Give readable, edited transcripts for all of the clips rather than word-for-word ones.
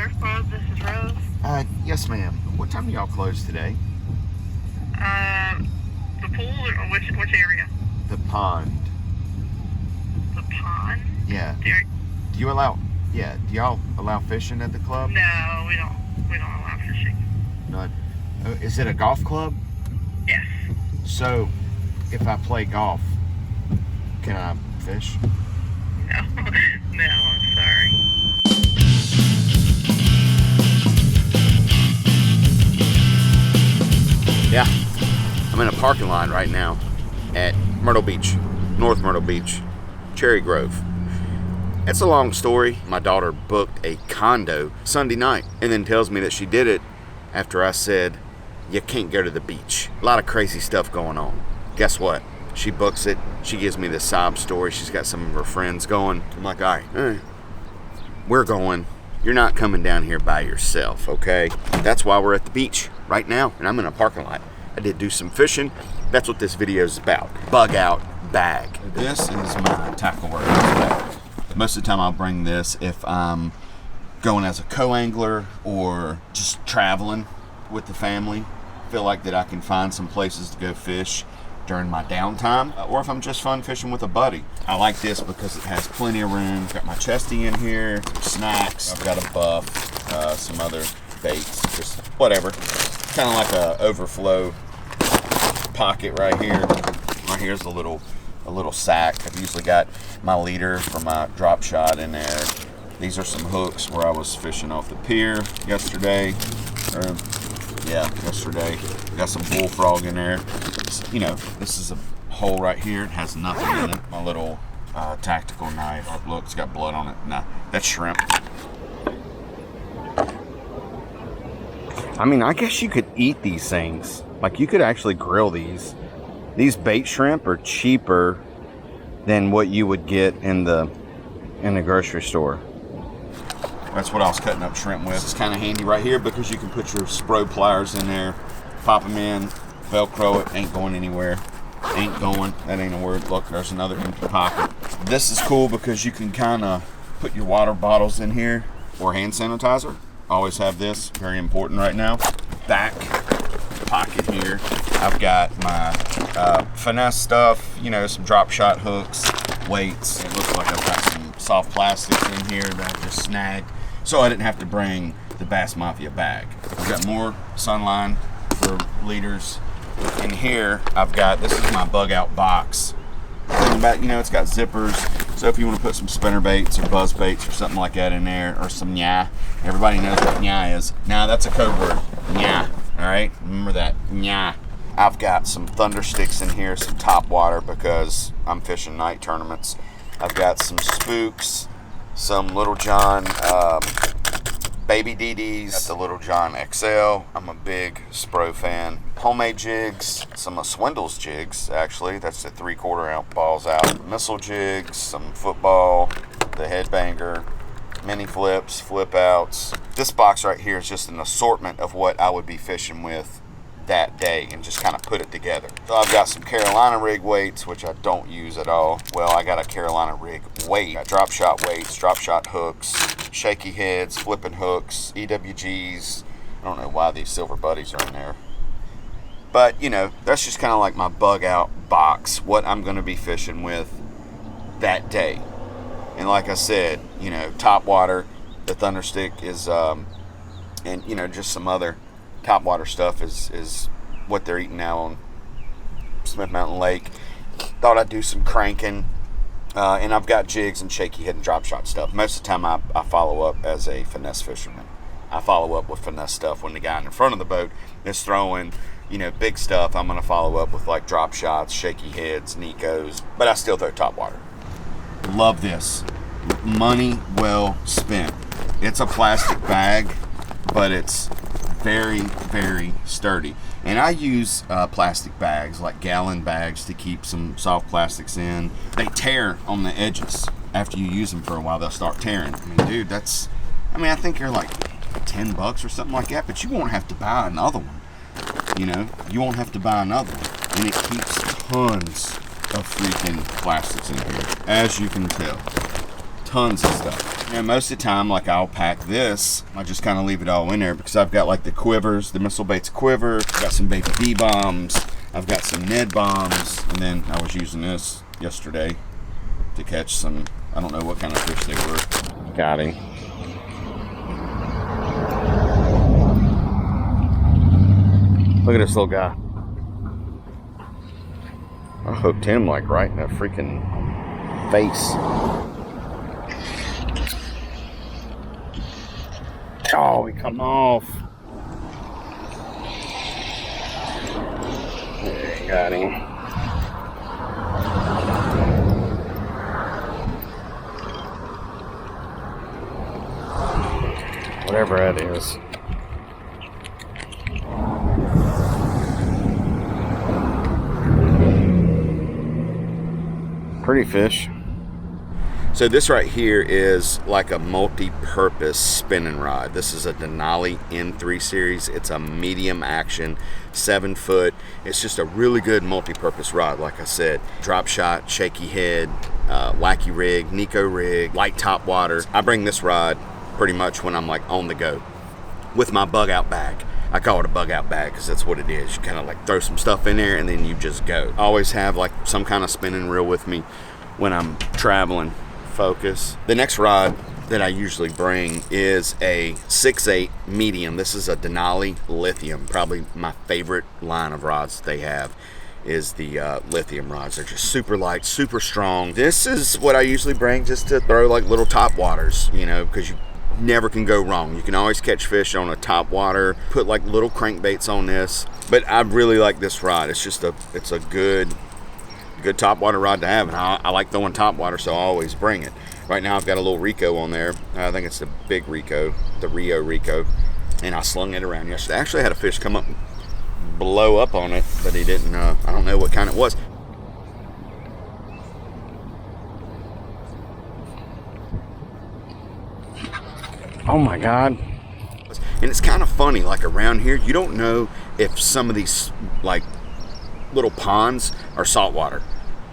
Surf Club. This is Rose. Yes, ma'am. What time do y'all close today? The pool or which area? The pond. The pond? Yeah. Do you allow? Yeah. Do y'all allow fishing at the club? No, we don't. We don't allow fishing. Not. Is it a golf club? Yes. So, if I play golf, can I fish? No. No, I'm sorry. Yeah. I'm in a parking lot right now at Myrtle Beach, North Myrtle Beach, Cherry Grove. It's a long story. My daughter booked a condo Sunday night and then tells me that she did it after I said, you can't go to the beach. A lot of crazy stuff going on. Guess what? She books it. She gives me the sob story. She's got some of her friends going. I'm like, all right, we're going. You're not coming down here by yourself, okay? That's why we're at the beach right now, and I'm in a parking lot. I did do some fishing. That's what this video is about. Bug out bag. This is my tackle work bag. Most of the time I'll bring this if I'm going as a co-angler or just traveling with the family. Feel like that I can find some places to go fish during my downtime, or if I'm just fun fishing with a buddy. I like this because it has plenty of room. Got my chesty in here, some snacks. I've got a buff, some other baits, just whatever. Kind of like a overflow pocket right here. Right here's a little sack. I've usually got my leader for my drop shot in there. These are some hooks where I was fishing off the pier yesterday. Yesterday. Got some bullfrog in there. You know, this is a hole right here. It has nothing in it. My little tactical knife. Oh, look, it's got blood on it. Nah, that's shrimp. I mean, I guess you could eat these things. Like, you could actually grill these. These bait shrimp are cheaper than what you would get in the grocery store. That's what I was cutting up shrimp with. It's kind of handy right here because you can put your Spro pliers in there, pop them in, Velcro it, ain't going anywhere. Ain't going, that ain't a word. Look, there's another empty pocket. This is cool because you can kind of put your water bottles in here or hand sanitizer. Always have this, very important right now. Back pocket here, I've got my finesse stuff, you know, some drop shot hooks, weights. It looks like I've got some soft plastics in here that I just snagged, so I didn't have to bring the Bass Mafia bag. I've got more Sunline for leaders. In here, I've got, this is my bug out box. Think about, you know, it's got zippers, so if you want to put some spinner baits or buzz baits or something like that in there, or some nya. Everybody knows what nya is. Now that's a code word, nya. All right, remember that, nya. I've got some thunder sticks in here, some top water because I'm fishing night tournaments. I've got some spooks, some Little John baby DDs, got the Little John XL. I'm a big Spro fan. Homemade jigs, some of Swindle's jigs, actually. That's the 3/4 ounce balls out. Missile jigs, some football, the headbanger, mini flips, flip outs. This box right here is just an assortment of what I would be fishing with that day and just kind of put it together. So I've got some Carolina rig weights, which I don't use at all. Well, I got a Carolina rig weight. I drop shot weights, drop shot hooks, shaky heads, flipping hooks, EWGs. I don't know why these silver buddies are in there. But, you know, that's just kind of like my bug out box, what I'm going to be fishing with that day. And like I said, you know, top water, the thunder stick is, and, you know, just some other top water stuff is what they're eating now on Smith Mountain Lake. Thought I'd do some cranking, and I've got jigs and shaky head and drop shot stuff. Most of the time I follow up as a finesse fisherman. I follow up with finesse stuff when the guy in the front of the boat is throwing, you know, big stuff. I'm going to follow up with like drop shots, shaky heads, Nikos, but I still throw top water. Love this. Money well spent. It's a plastic bag, but it's very, very sturdy. And I use plastic bags, like gallon bags, to keep some soft plastics in. They tear on the edges. After you use them for a while, they'll start tearing. I mean, dude, I think they're like $10 or something like that, but you won't have to buy another one. You know, you won't have to buy another one. And it keeps tons of freaking plastics in here, as you can tell. Tons of stuff. And most of the time, like I'll pack this, I just kind of leave it all in there because I've got like the quivers, the missile baits quiver, I've got some baby bee bombs, I've got some Ned bombs, and then I was using this yesterday to catch some, I don't know what kind of fish they were. Got him. Look at this little guy. I hooked him like right in the freaking face. Oh, he come off. There, got him. Whatever that is. Pretty fish. So this right here is like a multi-purpose spinning rod. This is a Denali N3 series. It's a medium action, 7 foot. It's just a really good multi-purpose rod. Like I said, drop shot, shaky head, wacky rig, Nico rig, light top water. I bring this rod pretty much when I'm like on the go with my bug out bag. I call it a bug out bag because that's what it is. You kind of like throw some stuff in there and then you just go. I always have like some kind of spinning reel with me when I'm traveling. Focus. The next rod that I usually bring is a 6/8 medium. This is a Denali lithium. Probably my favorite line of rods they have is the lithium rods. They're just super light, super strong. This is what I usually bring just to throw like little top waters, you know, because you never can go wrong. You can always catch fish on a top water. Put like little crankbaits on this, but I really like this rod. It's just it's a good top water rod to have, and I like throwing top water, so I always bring it. Right now I've got a little Rico on there. I think it's the big Rico, the Rio Rico, and I slung it around yesterday. I actually had a fish come up and blow up on it, but he didn't. I don't know what kind it was. Oh my God. And it's kind of funny, like around here, you don't know if some of these like little ponds are saltwater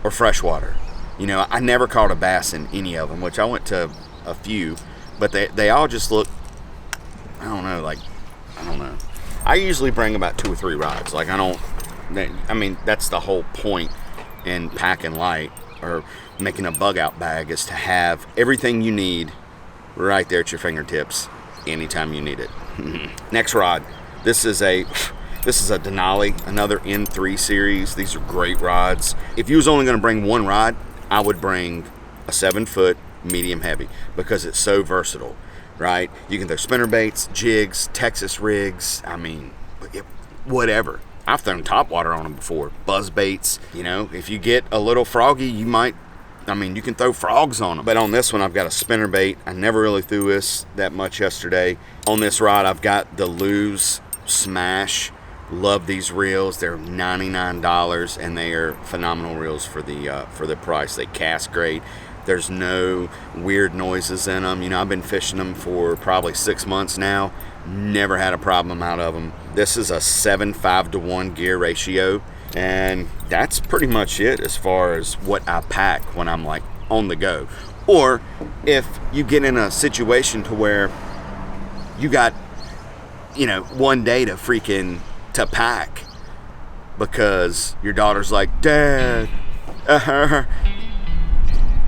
or freshwater. You know, I never caught a bass in any of them, which I went to a few, but they all just look, I don't know, like, I don't know. I usually bring about 2 or 3 rods. Like I mean, that's the whole point in packing light or making a bug out bag, is to have everything you need right there at your fingertips anytime you need it. Next rod. This is a Denali, another N3 series. These are great rods. If you was only going to bring one rod, I would bring a 7 foot medium heavy because it's so versatile, right? You can throw spinner baits, jigs, Texas rigs. I mean, whatever. I've thrown top water on them before. Buzz baits. You know, if you get a little froggy, you can throw frogs on them. But on this one, I've got a spinner bait. I never really threw this that much yesterday. On this rod, I've got the Lew's Smash. Love these reels. They're $99 and they are phenomenal reels for the price. They cast great. There's no weird noises in them. You know, I've been fishing them for probably 6 months now. Never had a problem out of them. This is a 7:5-to-1 gear ratio, and that's pretty much it as far as what I pack when I'm like on the go. Or if you get in a situation to where you got, you know, one day to pack because your daughter's like, Dad,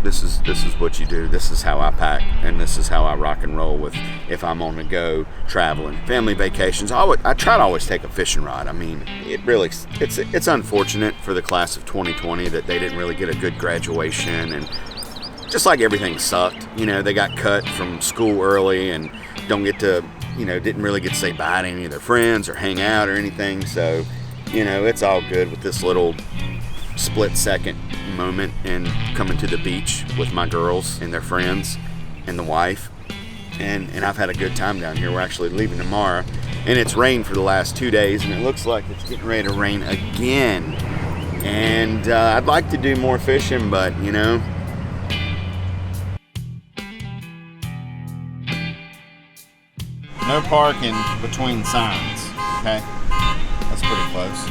this is what you do. This is how I pack, and this is how I rock and roll with if I'm on the go traveling. Family vacations, I try to always take a fishing rod. I mean, it's unfortunate for the class of 2020 that they didn't really get a good graduation, and just like everything sucked. You know, they got cut from school early and don't get to, you know, didn't really get to say bye to any of their friends or hang out or anything. So, you know, it's all good with this little split-second moment and coming to the beach with my girls and their friends and the wife. And I've had a good time down here. We're actually leaving tomorrow. And it's rained for the last 2 days, and it looks like it's getting ready to rain again. And I'd like to do more fishing, but, you know, no parking between signs, okay? That's pretty close.